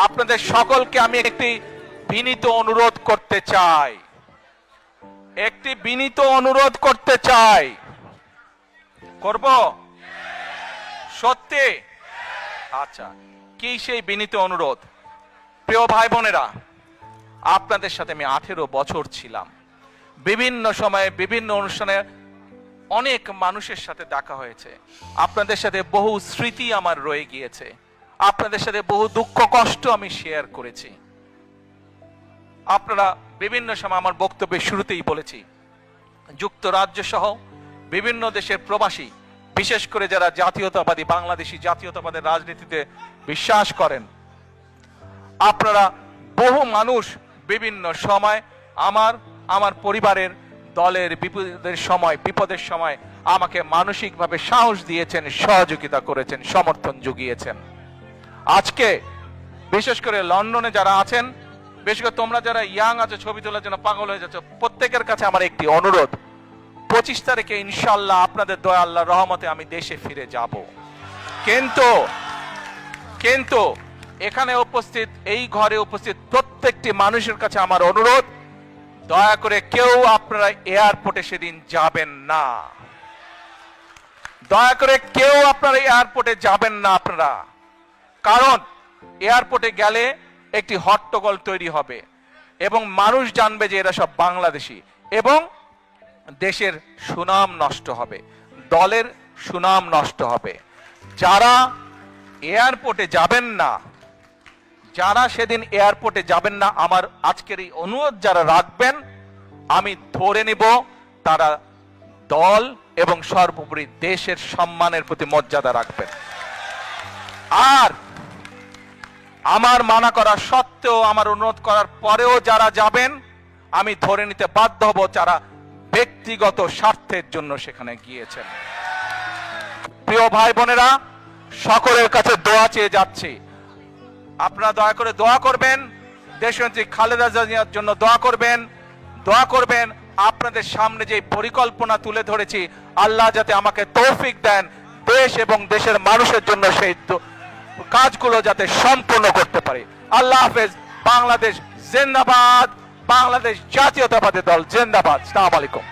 আপনাদের সকলকে আমি একটি বিনীত অনুরোধ করতে চাই, করব সত্যি? আচ্ছা, কি সেই বিনীত অনুরোধ? প্রিয় ভাই বোনেরা, আপনাদের সাথে আমি 18 বছর ছিলাম। বিভিন্ন সময়ে বিভিন্ন অনুষ্ঠানে অনেক মানুষের সাথে দেখা হয়েছে। আপনাদের সাথে বহু স্মৃতি আমার রয়ে গিয়েছে। আপনাদের সাথে বহু দুঃখ কষ্ট আমি শেয়ার করেছি। আপনারা বিভিন্ন সময়, আমার বক্তব্যের শুরুতেই বলেছি, যুক্তরাজ্য সহ বিভিন্ন দেশের প্রবাসী, বিশেষ করে যারা জাতীয়তাবাদী, বাংলাদেশি জাতীয়তাবাদের রাজনীতিতে বিশ্বাস করেন, আপনারা বহু মানুষ বিভিন্ন সময় আমার পরিবারের, দলের বিপদের সময় আমাকে মানসিকভাবে সাহস দিয়েছেন, সহযোগিতা করেছেন, সমর্থন জুগিয়েছেন। আজকে বিশেষ করে লন্ডনে যারা আছেন, বিশেষ করে তোমরা যারা ইয়াং আছো, ছবি তোলার জন্য পাগল হয়ে যাচ্ছ, প্রত্যেকের কাছে আমার একটি অনুরোধ, 25 তারিখে ইনশাআল্লাহ আপনাদের দয়া, আল্লাহর রহমতে আমি দেশে ফিরে যাব। কিন্তু এখানে উপস্থিত, এই ঘরে উপস্থিত প্রত্যেকটি মানুষের কাছে আমার অনুরোধ, দয়া করে কেউ আপনারা এয়ারপোর্টে সেদিন যাবেন না। দয়া করে কেউ আপনারা এয়ারপোর্টে যাবেন না আপনারা। কারণ এয়ারপোর্টে গেলে একটি হট্টগোল তৈরি হবে এবং মানুষ জানবে যে এরা সব বাংলাদেশি, এবং দেশের সুনাম নষ্ট হবে, দলের সুনাম নষ্ট হবে। যারা এয়ারপোর্টে যাবেন না, যারা সেদিন এয়ারপোর্টে যাবেন না, আমার আজকের এই অনুরোধ যারা রাখবেন, আমি ধরে নিব তারা দল এবং সর্বোপরি দেশের সম্মানের প্রতি মর্যাদা রাখবেন। আর আমার মানা করা সত্ত্বেও, আমার অনুরোধ করার পরেও যারা যাবেন, আমি ধরে নিতে বাধ্য হব যারা ব্যক্তিগত স্বার্থের জন্য সেখানে গিয়েছেন। প্রিয় ভাই বোনেরা, সকলের কাছে দোয়া চেয়ে যাচ্ছি, আপনারা দয়া করে দোয়া করবেন, দেশনেত্রী খালেদা জিয়ার জন্য দোয়া করবেন। আপনাদের সামনে যে পরিকল্পনা তুলে ধরেছি, আল্লাহ যাতে আমাকে তৌফিক দেন দেশ এবং দেশের মানুষের জন্য সেই কাজগুলো যাতে সম্পূর্ণ করতে পারে। আল্লাহ হাফেজ। বাংলাদেশ জিন্দাবাদ, বাংলাদেশ জাতীয়তাবাদী দল জিন্দাবাদ। আসসালামু আলাইকুম।